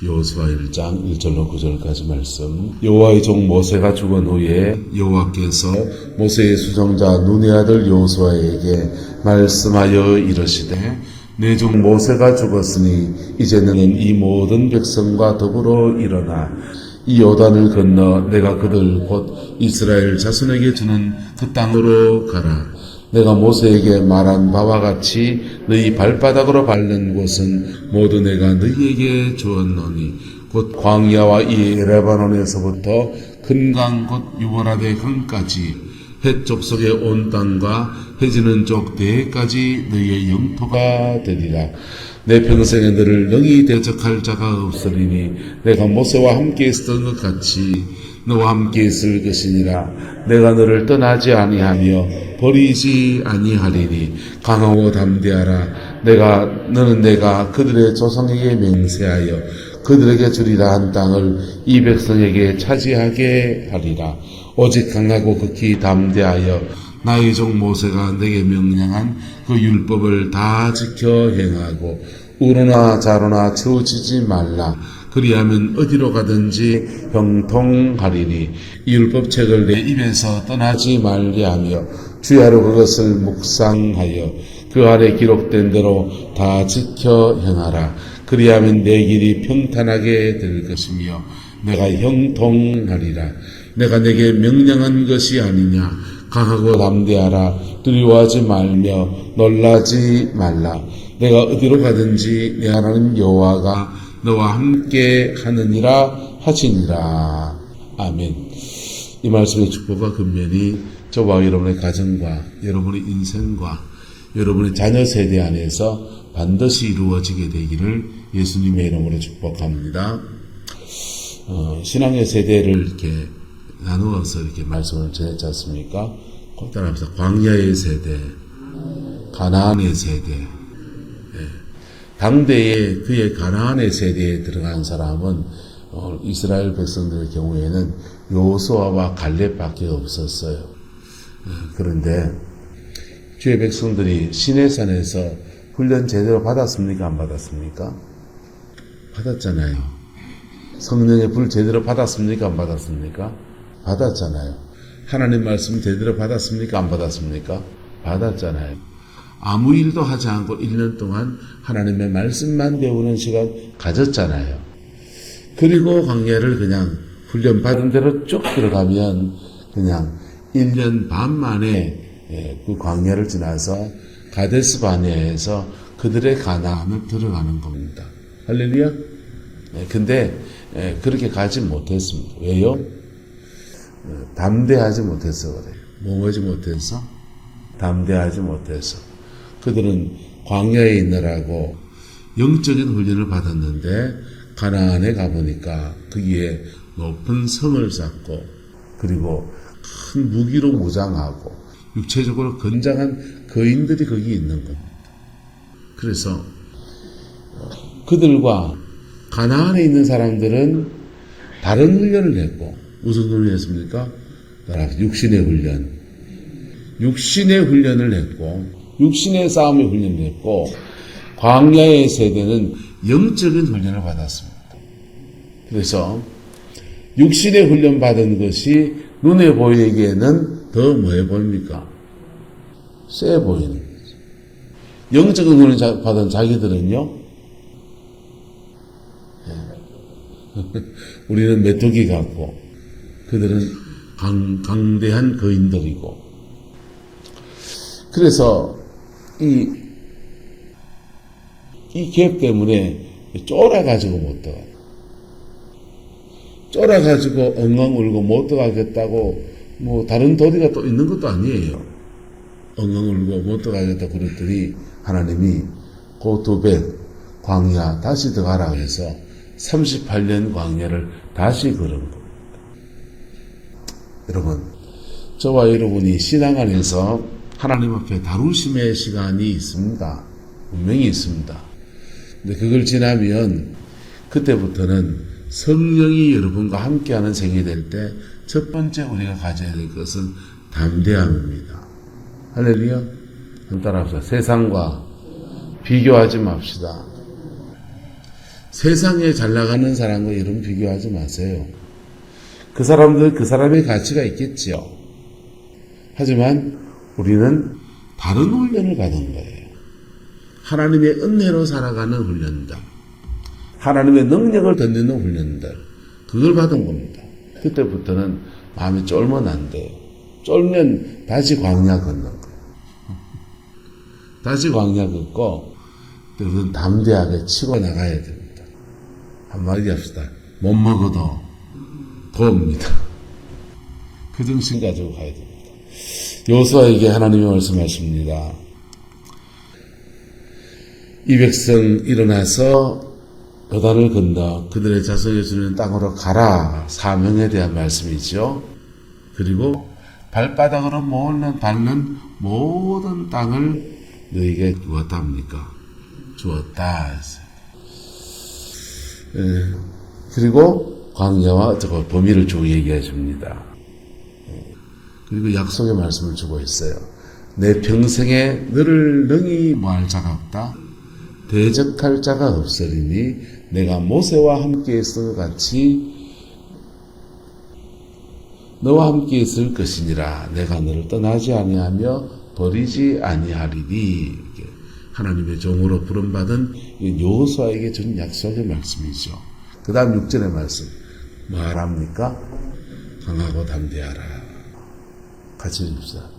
여호수아 1장 1절로 9절까지 말씀. 여호와의 종 모세가 죽은 후에 여호와께서 모세의 수종자 눈의 아들 여호수아에게 말씀하여 이르시되 내 종 모세가 죽었으니 이제 너는 이 모든 백성과 더불어 일어나 이 요단을 건너 내가 그들 곧 이스라엘 자손에게 주는 그 땅으로 가라. 내가 모세에게 말한 바와 같이 너희 발바닥으로 밟는 곳은 모두 내가 너희에게 주었노니 곧 광야와 이 레바논에서부터 큰 강 곧 유보라데 강까지 헷 족속의 온 땅과 해지는 족 대해까지 너희의 영토가 되리라. 내 평생에 너를 능히 대적할 자가 없으리니 내가 모세와 함께 있었던 것 같이 너와 함께 있을 것이니라. 내가 너를 떠나지 아니하며 버리지 아니하리니 강하고 담대하라. 너는 내가 그들의 조상에게 맹세하여 그들에게 주리라 한 땅을 이 백성에게 차지하게 하리라. 오직 강하고 극히 담대하여 나의 종 모세가 내게 명령한 그 율법을 다 지켜 행하고 우로나 좌로나 치우치지 말라. 그리하면 어디로 가든지 형통하리니 이 율법책을 내 입에서 떠나지 말리하며 주야로 그것을 묵상하여 그 아래 기록된 대로 다 지켜 행하라. 그리하면 내 길이 평탄하게 될 것이며 내가 형통하리라. 내가 내게 명령한 것이 아니냐. 강하고 담대하라. 두려워하지 말며 놀라지 말라. 내가 어디로 가든지 내 하나님 여호와가 너와 함께 하느니라 하시니라. 아멘. 이 말씀의 축복과 근면이 저와 여러분의 가정과 여러분의 인생과 여러분의 자녀 세대 안에서 반드시 이루어지게 되기를 예수님의 이름으로 축복합니다. 신앙의 세대를 이렇게 나누어서 이렇게 말씀을 전했지 않습니까? 따라서 광야의 세대, 가나안의 세대. 당대에 그의 가나안의 세대에 들어간 사람은 이스라엘 백성들의 경우에는 여호수아와 갈렙밖에 없었어요. 그런데 주의 백성들이 시내산에서 훈련 제대로 받았습니까? 안 받았습니까? 받았잖아요. 성령의 불 제대로 받았습니까? 안 받았습니까? 받았잖아요. 하나님 말씀 제대로 받았습니까? 안 받았습니까? 받았잖아요. 아무 일도 하지 않고 1년 동안 하나님의 말씀만 배우는 시간 가졌잖아요. 그리고 광야를 그냥 훈련 받은 대로 쭉 들어가면 그냥 1년 반 만에 그 광야를 지나서 가데스 바네아에서 그들의 가나안을 들어가는 겁니다. 할렐루야. 근데 그렇게 가지 못했습니다. 왜요? 담대하지 못해서 그래요. 뭐하지 못해서? 담대하지 못해서. 그들은 광야에 있느라고 영적인 훈련을 받았는데 가나안에 가보니까 거기에 높은 성을 쌓고 그리고 큰 무기로 무장하고 육체적으로 건장한 거인들이 거기 있는 겁니다. 그래서 그들과 가나안에 있는 사람들은 다른 훈련을 했고 무슨 훈련을 했습니까? 육신의 훈련. 육신의 훈련을 했고 육신의 싸움의 훈련을 했고 광야의 세대는 영적인 훈련을 받았습니다. 그래서 육신의 훈련 받은 것이 눈에 보이기에는 더 뭐해 보입니까? 세 보이는 거죠. 영적인 훈련 받은 자기들은요, 우리는 메뚜기 같고 그들은 강대한 거인들이고 그래서 이 갭 때문에 쫄아가지고 못 들어가요. 쫄아가지고 엉엉 울고 못 들어가겠다고 뭐 다른 도리가 또 있는 것도 아니에요. 엉엉 울고 못 들어가겠다고 그랬더니 하나님이 고두벳 광야 다시 들어가라 해서 38년 광야를 다시 걸은 겁니다. 여러분, 저와 여러분이 신앙 안에서 하나님 앞에 다루심의 시간이 있습니다. 분명히 있습니다. 근데 그걸 지나면 그때부터는 성령이 여러분과 함께하는 생이 될 때 첫 번째 우리가 가져야 될 것은 담대함입니다. 할렐루야. 따라합시다. 세상과 비교하지 맙시다. 세상에 잘 나가는 사람과 이런 비교하지 마세요. 그 사람들 그 사람의 가치가 있겠지요. 하지만 우리는 다른 훈련을 받은 거예요. 하나님의 은혜로 살아가는 훈련들, 하나님의 능력을 던지는 훈련들, 그걸 받은 겁니다. 그때부터는 마음이 쫄면 안 돼요. 쫄면 다시 광야 걷는 거예요. 다시 광야 걷고 그것은 담대하게 치고 나가야 됩니다. 한마디 합시다. 못 먹어도 도옵니다. 그 정신 가지고 가야 됩니다. 여호수아에게 하나님이 말씀하십니다. 이 백성 일어나서 요단을 건너 그들의 자손이 주는 땅으로 가라. 사명에 대한 말씀이죠. 그리고 발바닥으로 밟는 모든 땅을 너에게 주었다 합니까? 주었다 했어요. 그리고 광야와 범위를 주고 얘기해 줍니다. 그리고 약속의 말씀을 주고 있어요. 내 평생에 너를 능히 뭐할 자가 없다. 대적할 자가 없으리니 내가 모세와 함께 있을 것 같이 너와 함께 있을 것이니라. 내가 너를 떠나지 아니하며 버리지 아니하리니. 이렇게 하나님의 종으로 부름받은 여호수아에게 준 약속의 말씀이죠. 그 다음 6절의 말씀 뭐하랍니까? 강하고 담대하라. 같이 읽읍시다.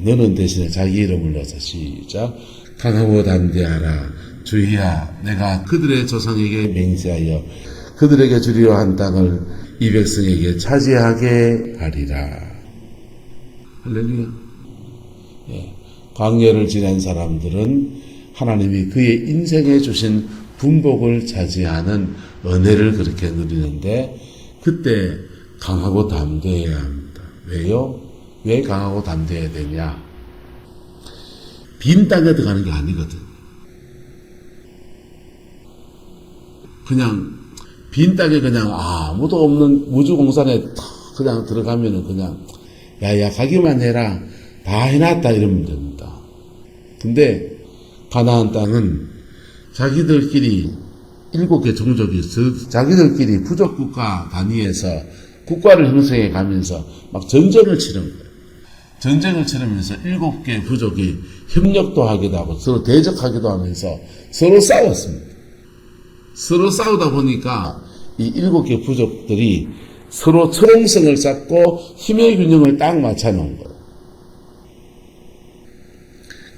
너는 대신에 자기 이름을 넣어서 시작. 강하고 담대하라. 주희야, 내가 그들의 조상에게 맹세하여 그들에게 주리려 한 땅을 이 백성에게 차지하게 하리라. 할렐루야. 예. 광야를 지난 사람들은 하나님이 그의 인생에 주신 분복을 차지하는 은혜를 그렇게 누리는데 그때 강하고 담대해야 합니다. 왜요? 왜 강하고 담대해야 되냐? 빈 땅에 들어가는 게 아니거든. 그냥 빈 땅에 그냥 아무도 없는 우주공산에 그냥 들어가면은 그냥 야야 가기만 해라 다 해놨다 이러면 됩니다. 근데 가나안 땅은 자기들끼리 7개 종족이 있어 자기들끼리 부족국가 단위에서 국가를 형성해 가면서 막 전쟁을 치는 거예요. 전쟁을 치르면서 7개 부족이 협력도 하기도 하고 서로 대적하기도 하면서 서로 싸웠습니다. 서로 싸우다 보니까 이 7개 부족들이 서로 철옹성을 쌓고 힘의 균형을 딱 맞춰 놓은 거예요.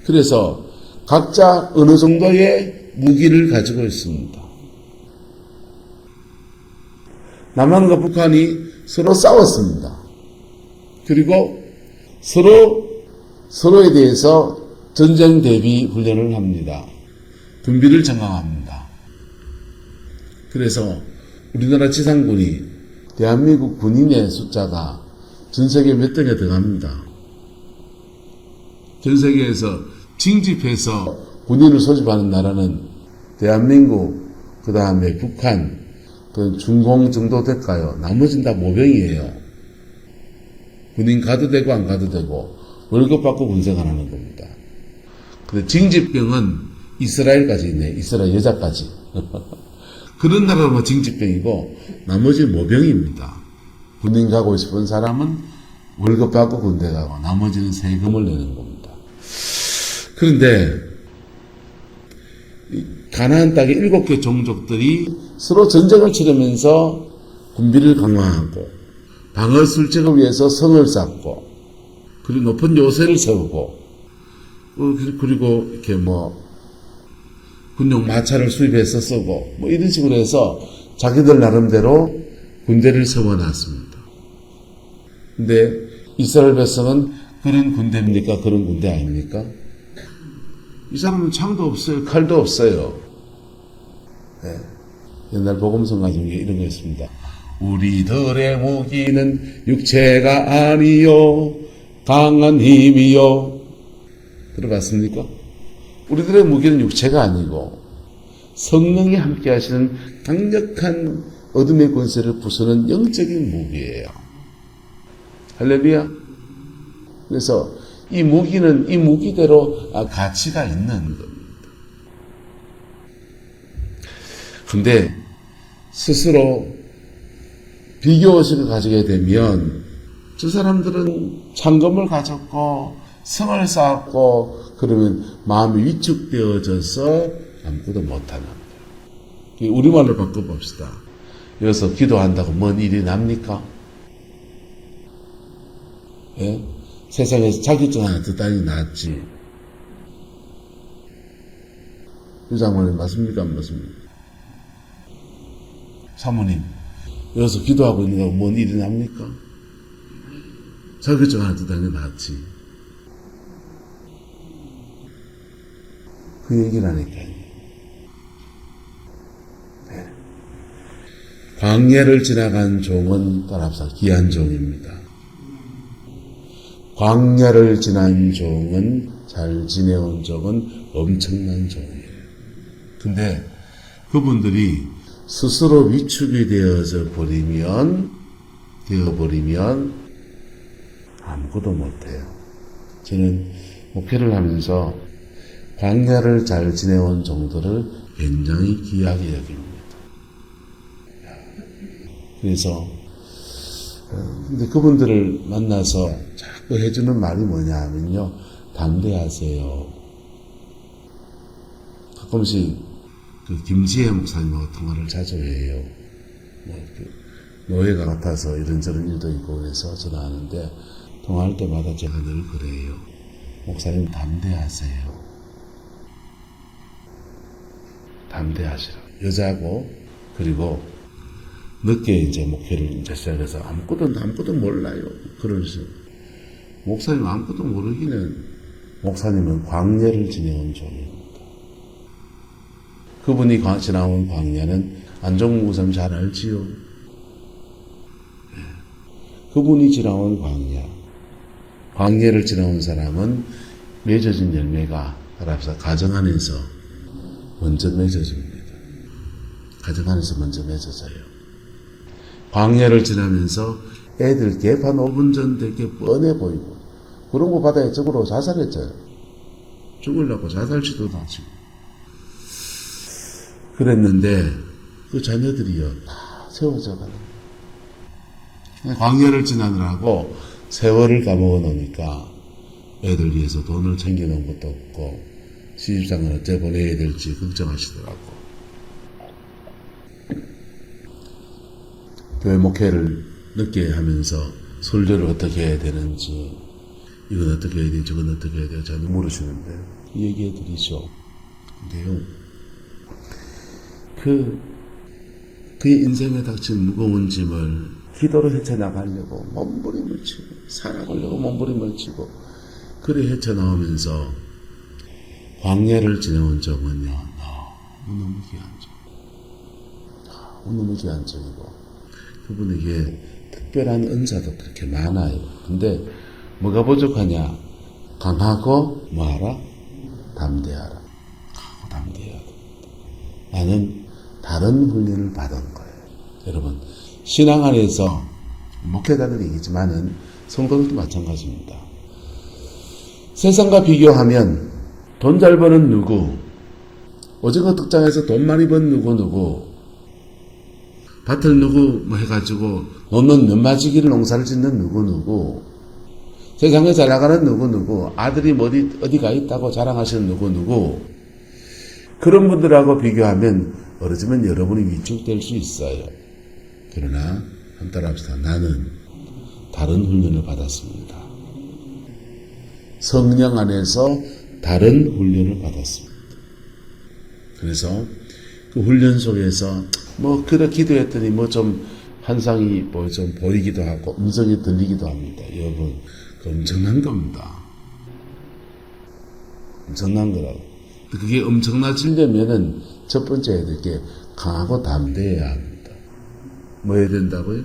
그래서 각자 어느 정도의 무기를 가지고 있습니다. 남한과 북한이 서로 싸웠습니다. 그리고 서로에 대해서 전쟁 대비 훈련을 합니다. 군비를 점검합니다. 그래서 우리나라 지상군이 대한민국 군인의 숫자가 전 세계 몇 등에 들어갑니다. 전 세계에서 징집해서 군인을 소집하는 나라는 대한민국, 그 다음에 북한, 그 중공 정도 될까요? 나머지는 다 모병이에요. 군인 가도 되고 안 가도 되고 월급 받고 군생활하는 겁니다. 근데 징집병은 이스라엘까지 있네. 이스라엘 여자까지. 그런 나라로 징집병이고 나머지 모병입니다. 군인 가고 싶은 사람은 월급 받고 군대 가고 나머지는 세금을 내는 겁니다. 그런데 가나안 땅의 7개 종족들이 서로 전쟁을 치르면서 군비를 강화하고 방어 술책을 위해서 성을 쌓고 그리고 높은 요새를 세우고 그리고 이렇게 군용 마차를 수입해서 쓰고 이런 식으로 해서 자기들 나름대로 군대를 세워놨습니다. 근데 이스라엘 백성은 그런 군대입니까? 그런 군대 아닙니까? 이 사람은 창도 없어요. 칼도 없어요. 네. 옛날 복음성가 중에 이런 거 있습니다. 우리들의 무기는 육체가 아니요 강한 힘이요. 들어봤습니까? 우리들의 무기는 육체가 아니고 성령이 함께 하시는 강력한 어둠의 권세를 부수는 영적인 무기예요. 할렐루야. 그래서 이 무기는 이 무기대로 가치가 있는 겁니다. 근데 스스로 비교의식을 가지게 되면 저 사람들은 상금을 가졌고 성을 쌓았고 그러면 마음이 위축되어져서 아무것도 못하는 거예요. 우리말로 바꿔봅시다. 여기서 기도한다고 뭔 일이 납니까? 예? 세상에서 자격증 하나 더 따니 낫지. 유장모님 맞습니까? 안 맞습니까? 사모님 여기서 기도하고 있는 거 뭔 일이 납니까? 자격증 하나 더 따니 낫지. 그 얘기라니까요. 네. 광야를 지나간 종은 따라합시다. 귀한 종입니다. 광야를 지난 종은 잘 지내온 종은 엄청난 종이에요. 근데 그분들이 스스로 위축이 되어버리면 아무것도 못해요. 저는 목회를 하면서 광야를 잘 지내온 종들을 굉장히 귀하게 여깁니다. 그래서 근데 그분들을 만나서 자꾸 해주는 말이 뭐냐 하면요, 담대하세요. 가끔씩 그 김지혜 목사님하고 통화를 자주 해요. 노예가 같아서 이런저런 일도 있고 그래서 전화하는데 통화할 때마다 제가 늘 그래요. 목사님 담대하세요. 담대하시라. 여자고 그리고 늦게 이제 목회를 이제 시작해서 아무것도 몰라요. 그러면서 목사님 아무것도 모르기는 목사님은 광야를 지내온 종입니다. 그분이 지나온 광야는 안종무 목사님 잘 알지요. 네. 그분이 지나온 광야를 지나온 사람은 맺어진 열매가 따라서 가정 안에서 먼저 맺어집니다. 가정 안에서 먼저 맺어져요. 광야를 지나면서 애들 개판 5분 전 되게 뻔해 보이고 그런 거 받아야 적으로 자살했잖아요. 죽으려고 자살 시도도 하고 그랬는데 그 자녀들이요 다 세워져 가는 거예요. 광야를 지나느라고 세월을 까먹어 놓으니까 애들 위해서 돈을 챙겨놓은 것도 없고 시집장을 어째 보내야 될지 걱정하시더라고. 교회 목회를 늦게 하면서 설교를 어떻게 해야 되는지 이건 어떻게 해야 되지 저건 어떻게 해야 되지 저는 물으시는데 얘기해 드리죠. 근데요 그의 인생에 닥친 무거운 짐을 기도로 헤쳐나가려고 몸부림을 치고 살아가려고 몸부림을 치고 그래 헤쳐나오면서 광야를 지내온 적은요 너무 귀한 적 너무 귀한 적이고 그분에게 특별한 은사도 그렇게 많아요. 근데 뭐가 부족하냐? 강하고 뭐하라? 담대하라. 강하고 담대해야 됩니다. 나는 다른 훈련을 받은 거예요. 여러분 신앙 안에서 목회자들이겠지만은 성도들도 마찬가지입니다. 세상과 비교하면 돈 잘 버는 누구, 오징어 특장에서 돈 많이 번 누구, 밭을 누구 해가지고 놓는 면마지기를 농사를 짓는 누구, 세상에 잘 나가는 누구, 아들이 어디 가 있다고 자랑하시는 누구, 그런 분들하고 비교하면 어쩌면 여러분이 위축될 수 있어요. 그러나 한번 따라합시다. 나는 다른 훈련을 받았습니다. 성령 안에서 다른 훈련을 받았습니다. 그래서 그 훈련 속에서 그래 기도했더니 좀 환상이 좀 보이기도 하고 음성이 들리기도 합니다. 여러분 그 엄청난 겁니다. 엄청난 거라고. 그게 엄청나지려면은 첫 번째 해야 될 게 강하고 담대해야 합니다. 뭐 해야 된다고요?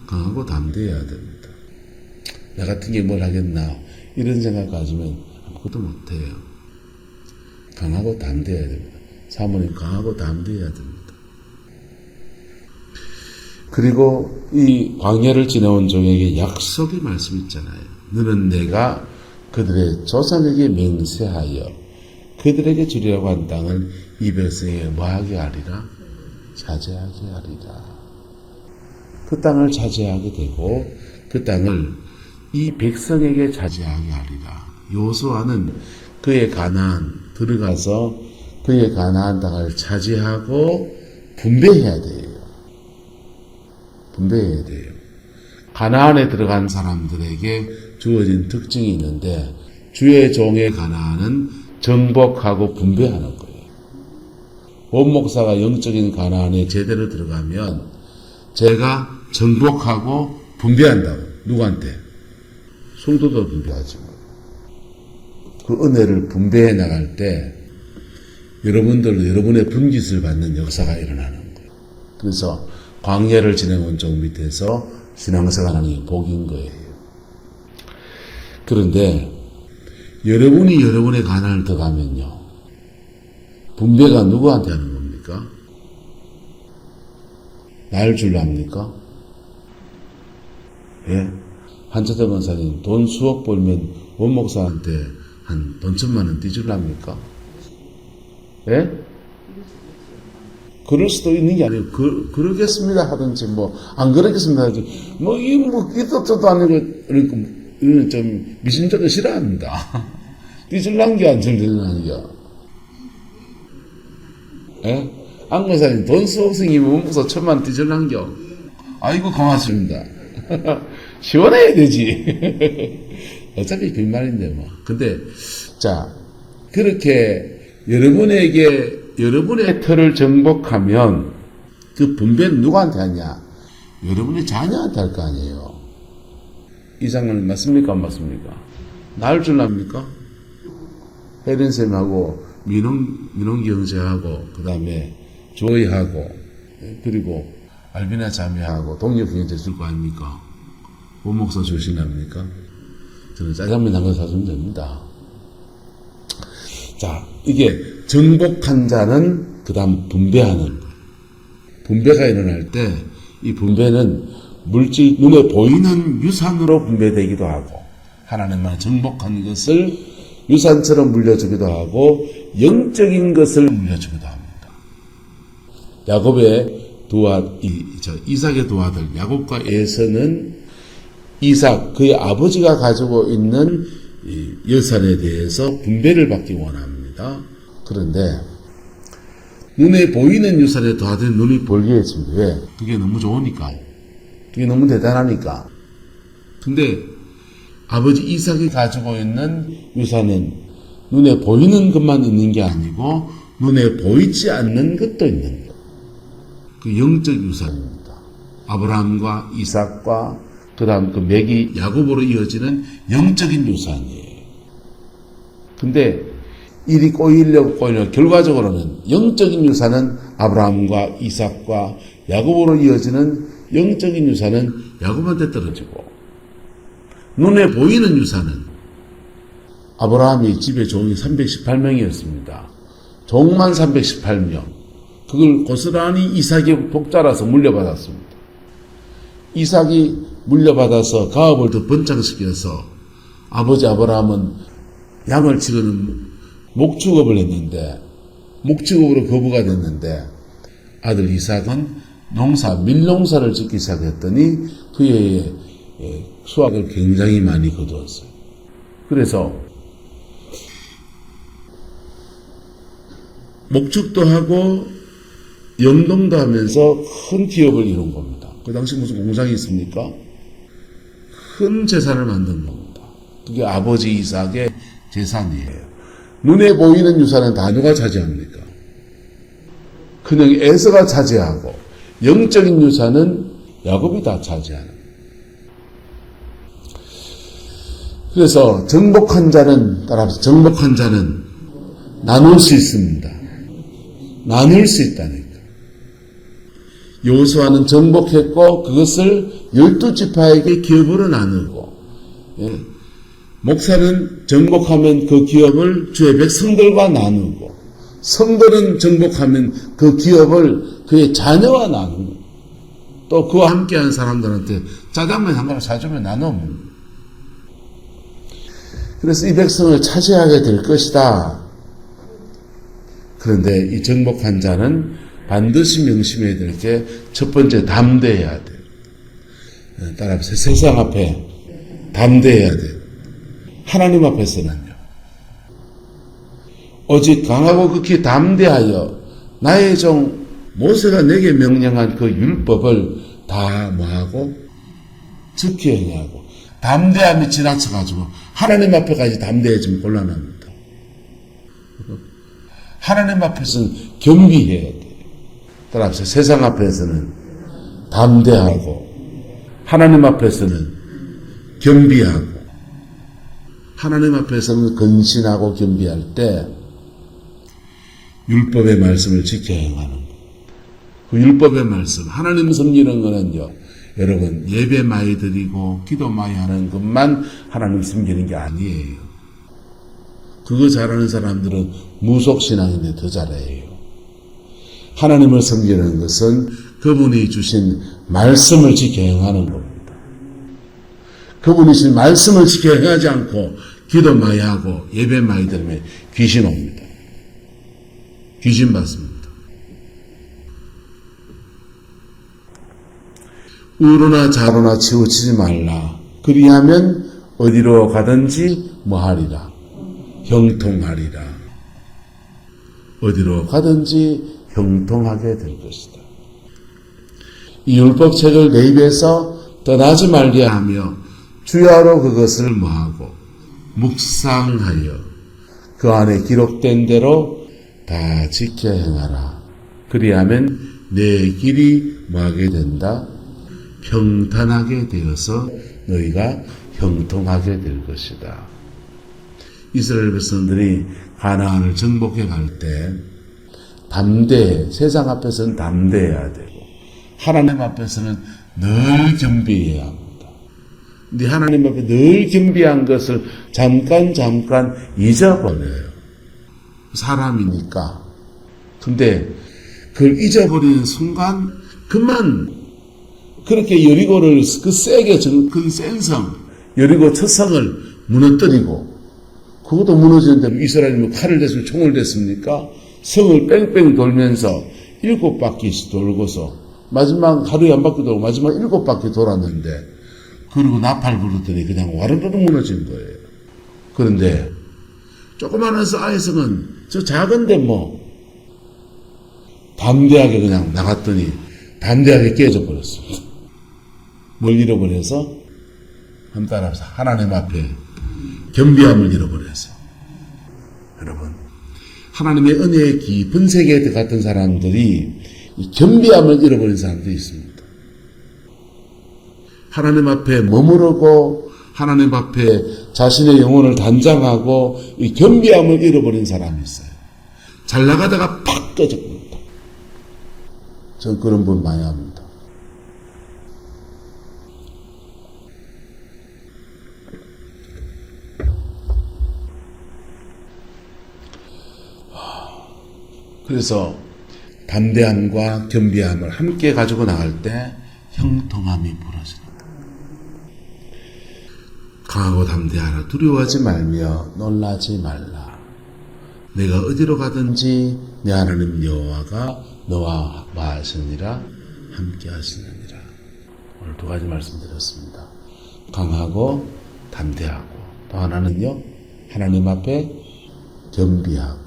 강하고 담대해야 됩니다. 나 같은 게 뭘 하겠나 이런 생각 가지면 아무것도 못해요. 강하고 담대해야 됩니다. 사모님 강하고 담대해야 됩니다. 그리고 이 광야를 지나온 종에게 약속의 말씀 있잖아요. 너는 내가 그들의 조상에게 맹세하여 그들에게 주리라고 한 땅을 이 백성에게 뭐하게 하리라? 차지하게 하리라. 그 땅을 차지하게 되고 그 땅을 이 백성에게 차지하게 하리라. 여호수아는 그의 가나안 들어가서 그의 가나안 땅을 차지하고 분배해야 돼요. 분배해야 돼요. 가나안에 들어간 사람들에게 주어진 특징이 있는데 주의 종의 가나안은 정복하고 분배하는 거예요. 원목사가 영적인 가나안에 제대로 들어가면 제가 정복하고 분배한다고. 누구한테? 성도도 분배하지. 그 은혜를 분배해 나갈 때 여러분들도 여러분의 분깃을 받는 역사가 일어나는 거예요. 그래서 광야를 지내온 쪽 밑에서 신앙생활하는 게 복인 거예요. 그런데 여러분이 여러분의 가난을 더 가면요. 분배가 누구한테 하는 겁니까? 날 줄랍니까? 예? 한차대 권사님 돈 수억 벌면 원목사한테 한 돈 1,000만 원 띄줄랍니까? 예? 그럴 수도 있는 게 아니고, 그러겠습니다 하든지, 안 그러겠습니다 하든지, 이것도 아니고, 그러니까, 이거는 좀 미심쩍은 싫어합니다. 띠질란 게 안 들리는 게. 예? 안건사님, 돈 수억생이면 원목사 1,000만 원 띠질란 겨. 아이고, 고맙습니다. 시원해야 되지. 어차피 빈말인데, 근데, 자, 그렇게 여러분에게 여러분의 터를 정복하면 그 분배는 누구한테 하냐? 여러분의 자녀한테 할 거 아니에요. 이상은 맞습니까? 안 맞습니까? 날 줄랍니까? 혜린쌤하고 민홍기 형제하고 그 다음에 조이하고 그리고 알비나 자매하고 동료부인한테 줄 거 아닙니까? 원목사 주신답니까? 저는 짜장면 한 번 사주면 됩니다. 자, 이게 정복한 자는 그 다음 분배하는 거예요. 분배가 일어날 때 이 분배는 물질 눈에 보이는 유산으로 분배되기도 하고 하나님만 정복한 것을 유산처럼 물려주기도 하고 영적인 것을 물려주기도 합니다. 야곱의 이삭의 두 아들 야곱과 에서는 이삭 그의 아버지가 가지고 있는 이 여산에 대해서 분배를 받기 원합니다. 그런데 눈에 보이는 유산에 도와드려 눈이 벌게 했습니다. 왜? 그게 너무 좋으니까. 그게 너무 대단하니까. 근데 아버지 이삭이 가지고 있는 유산은 눈에 보이는 것만 있는 게 아니고 눈에 보이지 않는 것도 있는 거예요. 그 영적 유산입니다. 아브라함과 이삭과 그 다음 그 맥이 야곱으로 이어지는 영적인 유산이에요. 근데 일이 꼬이려고 결과적으로는 영적인 유산은 아브라함과 이삭과 야곱으로 이어지는 영적인 유산은 야곱한테 떨어지고 눈에 보이는 유산은 아브라함이 집에 종이 318명이었습니다. 종만 318명. 그걸 고스란히 이삭이 복자라서 물려받았습니다. 이삭이 물려받아서 가업을 더 번창시켜서 아버지 아브라함은 양을 치고는 목축업을 했는데 목축업으로 거부가 됐는데 아들 이삭은 밀농사를 짓기 시작했더니 그의 수확을 굉장히 많이 거두었어요. 그래서 목축도 하고 영동도 하면서 큰 기업을 이룬 겁니다. 그 당시 무슨 공장이 있습니까? 큰 재산을 만든 겁니다. 그게 아버지 이삭의 재산이에요. 눈에 보이는 유산은 다 누가 차지합니까? 그냥 에서가 차지하고 영적인 유산은 야곱이 다 차지하는 거예요. 그래서 정복한 자는 나눌 수 있습니다. 나눌 수 있다니까. 여호수아는 정복했고 그것을 12지파에게 기업으로 나누고 목사는 정복하면 그 기업을 주의 백성들과 나누고 성들은 정복하면 그 기업을 그의 자녀와 나누고 또 그와 함께하는 사람들한테 짜장면 한 그릇 사주면 나누면 그래서 이 백성을 차지하게 될 것이다. 그런데 이 정복한 자는 반드시 명심해야 될 게 첫 번째 담대해야 돼. 따라서 세상 앞에 담대해야 돼. 하나님 앞에서는요. 오직 강하고 극히 담대하여 나의 종 모세가 내게 명령한 그 율법을 다 뭐하고 지켜 행하고 담대함이 지나쳐가지고 하나님 앞에까지 담대해지면 곤란합니다. 하나님 앞에서는 겸비해야 돼요. 따라서 세상 앞에서는 담대하고 하나님 앞에서는 겸비하고 하나님 앞에서는 근신하고 겸비할 때 율법의 말씀을 지켜 행하는 것. 그 율법의 말씀, 하나님 섬기는 거는요, 여러분 예배 많이 드리고 기도 많이 하는 것만 하나님 섬기는 게 아니에요. 그거 잘하는 사람들은 무속신앙인데 더 잘해요. 하나님을 섬기는 것은 그분이 주신 말씀을 지켜 행하는 겁니다. 그분이 주신 말씀을 지켜 행하지 않고 기도 많이 하고 예배 많이 드리면 귀신 옵니다. 귀신 받습니다. 우로나 좌로나 치우치지 말라. 그리하면 어디로 가든지 뭐하리라. 형통하리라. 어디로 가든지 형통하게 될 것이다. 이 율법책을 내 입에서 떠나지 말게 하며 주야로 그것을 뭐하고 묵상하여 그 안에 기록된 대로 다 지켜 행하라. 그리하면 내 길이 뭐하게 된다? 평탄하게 되어서 너희가 형통하게 될 것이다. 이스라엘 백성들이 가나안을 정복해 갈 때 세상 앞에서는 담대해야 되고 하나님 앞에서는 늘 겸비해야 합니다. 근데 하나님 앞에 늘 겸비한 것을 잠깐 잊어버려요. 사람이니까. 근데 그걸 잊어버리는 순간 그만 그렇게 여리고를 그 세게 그 센성 여리고 첫성을 무너뜨리고 그것도 무너지는데 이스라엘이 칼을 대서 총을 댔습니까? 성을 뺑뺑 돌면서 7바퀴씩 돌고서 마지막 하루에 한 바퀴 돌고 마지막 7바퀴 돌았는데 그리고 나팔 부르더니 그냥 와르르 무너진 거예요. 그런데 조그마한 아이성은 저 작은데 담대하게 그냥 나갔더니 담대하게 깨져 버렸습니다. 뭘 잃어버려서? 한번 따라서 하나님 앞에 겸비함을 잃어버려서. 여러분, 하나님의 은혜의 깊은 세계에 들어갔던 사람들이 이 겸비함을 잃어버린 사람들이 있습니다. 하나님 앞에 머무르고 하나님 앞에 자신의 영혼을 단장하고 이 겸비함을 잃어버린 사람이 있어요. 잘 나가다가 팍 꺼져버립니다. 전 그런 분 많이 합니다. 그래서 담대함과 겸비함을 함께 가지고 나갈 때 형통함이 벌어집니다. 강하고 담대하라. 두려워하지 말며 놀라지 말라. 내가 어디로 가든지 내 하나님 여호와가 너와 마하시니라 함께 하시느니라. 오늘 두 가지 말씀드렸습니다. 강하고 담대하고 또 하나는요 하나님 앞에 겸비하고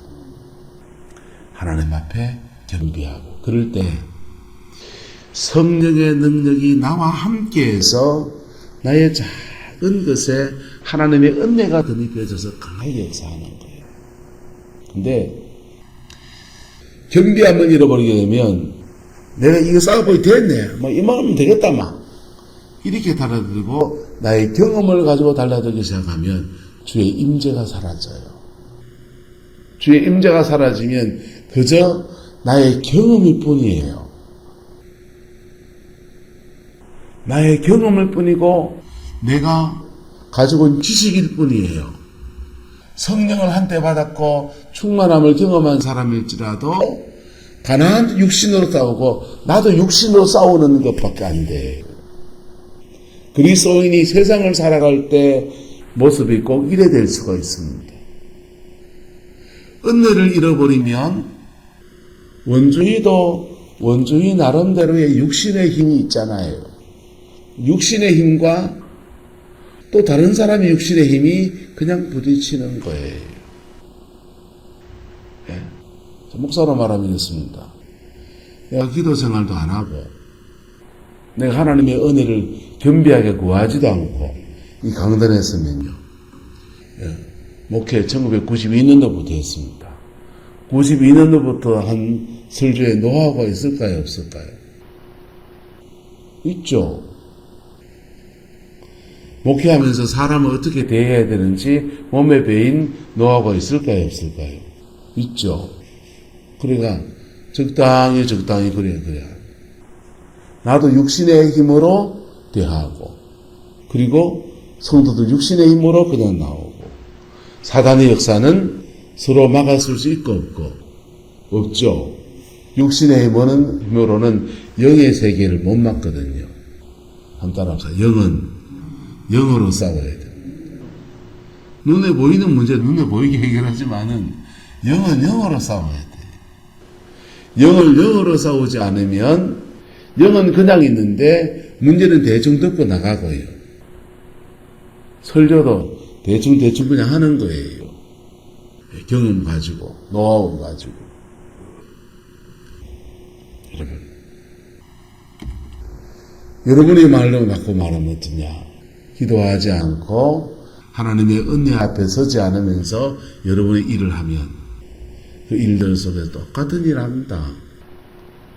하나님 앞에 겸비하고 그럴 때 성령의 능력이 나와 함께해서 나의 작은 것에 하나님의 은혜가 덧입혀져서 강하게 역사하는 거예요. 근데 겸비함을 잃어버리게 되면 내가 이거 쌓아보이 됐네 이만하면 되겠다 이렇게 달라들고 나의 경험을 가지고 달라들기 시작하면 주의 임재가 사라져요. 주의 임재가 사라지면 그저 나의 경험일 뿐이에요. 나의 경험일 뿐이고 내가 가지고 있는 지식일 뿐이에요. 성령을 한때 받았고 충만함을 경험한 사람일지라도 가난한 육신으로 싸우고 나도 육신으로 싸우는 것밖에 안 돼. 그리스도인이 세상을 살아갈 때 모습이 꼭 이래 될 수가 있습니다. 은혜를 잃어버리면 원주의 나름대로의 육신의 힘이 있잖아요. 육신의 힘과 또 다른 사람의 육신의 힘이 그냥 부딪히는 거예요. 예? 목사로 말하면 이렇습니다. 내가 기도 생활도 안 하고 내가 하나님의 은혜를 겸비하게 구하지도 않고 이 강단에 했으면요. 예. 목회 1992년도부터 했습니다. 92년도부터 한 설교에 노하우가 있을까요? 없을까요? 있죠. 목회하면서 사람을 어떻게 대해야 되는지 몸에 배인 노하우가 있을까요? 없을까요? 있죠. 그러니까 적당히 그래야 나도 육신의 힘으로 대하고 그리고 성도들 육신의 힘으로 그냥 나오고 사단의 역사는 서로 막아설 수 있고 없죠. 육신의 힘으로는 영의 세계를 못 막거든요. 한번 따라합시다. 영은 영으로 싸워야 돼요. 눈에 보이는 문제 눈에 보이게 해결하지만은 영은 영으로 싸워야 돼요. 영을 영으로 싸우지 않으면 영은 그냥 있는데 문제는 대충 덮고 나가고요. 설교도 대충 그냥 하는 거예요. 경험 가지고 노하우 가지고. 여러분이 말로 갖고 말하면 어떠냐? 기도하지 않고 하나님의 은혜 앞에 서지 않으면서 여러분의 일을 하면 그 일들 속에 똑같은 일 합니다.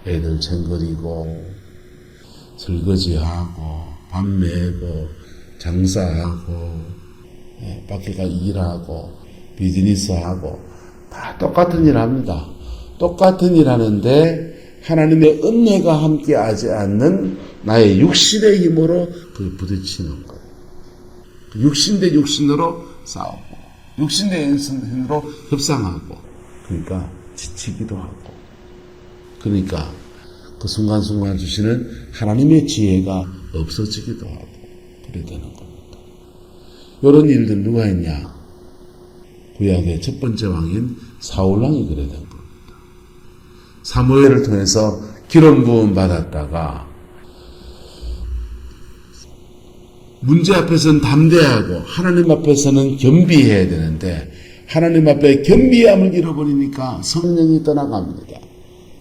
애들 챙거리고 설거지하고 밥 메고 장사하고 밖에 가 일하고 비즈니스하고 다 똑같은 일 합니다. 똑같은 일 하는데 하나님의 은혜가 함께하지 않는 나의 육신의 힘으로 그 부딪히는 거예요. 육신 대 육신으로 싸우고 육신 대 육신으로 협상하고 그러니까 지치기도 하고 그러니까 그 순간순간 주시는 하나님의 지혜가 없어지기도 하고 그래야 되는 겁니다. 이런 일들 누가 했냐? 구약의 첫 번째 왕인 사울왕이 그래야 된 겁니다. 사무엘을 통해서 기름 부음 받았다가 문제 앞에서는 담대하고 하나님 앞에서는 겸비해야 되는데 하나님 앞에 겸비함을 잃어버리니까 성령이 떠나갑니다.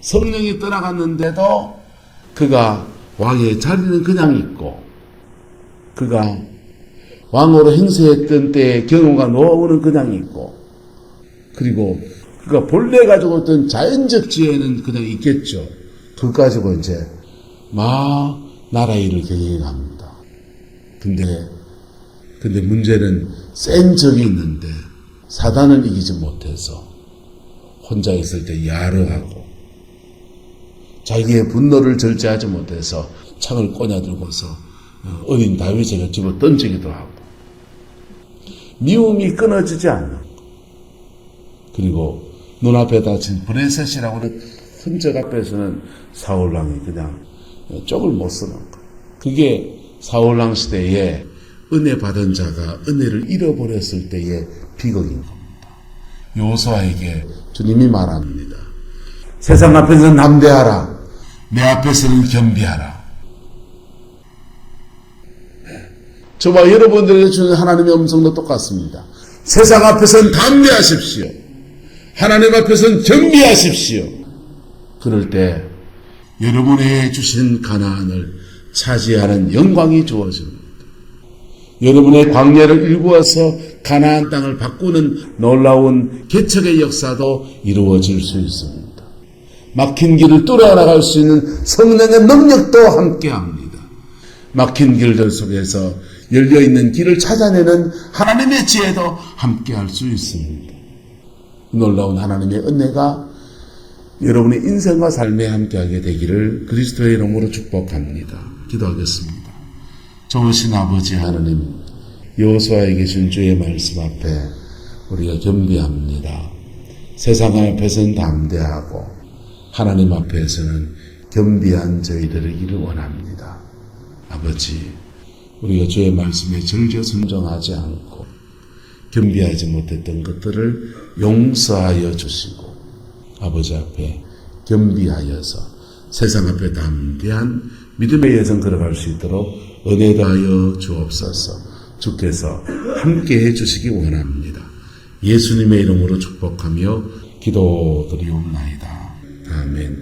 성령이 떠나갔는데도 그가 왕의 자리는 그냥 있고 그가 왕으로 행세했던 때의 경험과 노하우는 그냥 있고 그리고 그가 본래 가지고 있던 자연적 지혜는 그냥 있겠죠. 그거 가지고 이제 막 나라 일을 경영합니다. 근데 문제는 센 적이 있는데 사단을 이기지 못해서 혼자 있을 때 야르하고 자기의 분노를 절제하지 못해서 창을 꺼내들고서 어린 다윗에게 집어 던지기도 하고 미움이 끊어지지 않는 그리고 눈앞에 닥친 브레셋이라고 하는 흔적 앞에서는 사울왕이 그냥 쪽을 못 쓰는 거예요. 그게 사울왕 시대에 은혜 받은 자가 은혜를 잃어버렸을 때의 비극인 겁니다. 여호수아에게 주님이 말합니다. 세상 앞에서는 담대하라. 내 앞에서는 겸비하라. 저와 여러분들에게 주는 하나님의 음성도 똑같습니다. 세상 앞에서는 담대하십시오. 하나님 앞에서는 겸비하십시오. 그럴 때 여러분에게 주신 가나안을 차지하는 영광이 주어집니다. 여러분의 광야를 일구어서 가나안 땅을 바꾸는 놀라운 개척의 역사도 이루어질 수 있습니다. 막힌 길을 뚫어 나갈 수 있는 성령의 능력도 함께합니다. 막힌 길들 속에서 열려있는 길을 찾아내는 하나님의 지혜도 함께할 수 있습니다. 놀라운 하나님의 은혜가 여러분의 인생과 삶에 함께하게 되기를 그리스도의 이름으로 축복합니다. 기도하겠습니다. 좋으신 아버지 하나님, 여호수아에게 준 주의 말씀 앞에 우리가 겸비합니다. 세상 앞에서는 담대하고 하나님 앞에서는 겸비한 저희들이기를 원합니다. 아버지, 우리가 주의 말씀에 절저 순종하지 않고 겸비하지 못했던 것들을 용서하여 주시고 아버지 앞에 겸비하여서 세상 앞에 담대한 믿음의 여정 걸어갈 수 있도록 은혜 더하여 주옵소서. 주께서 함께 해주시기 원합니다. 예수님의 이름으로 축복하며 기도드리옵나이다. 아멘.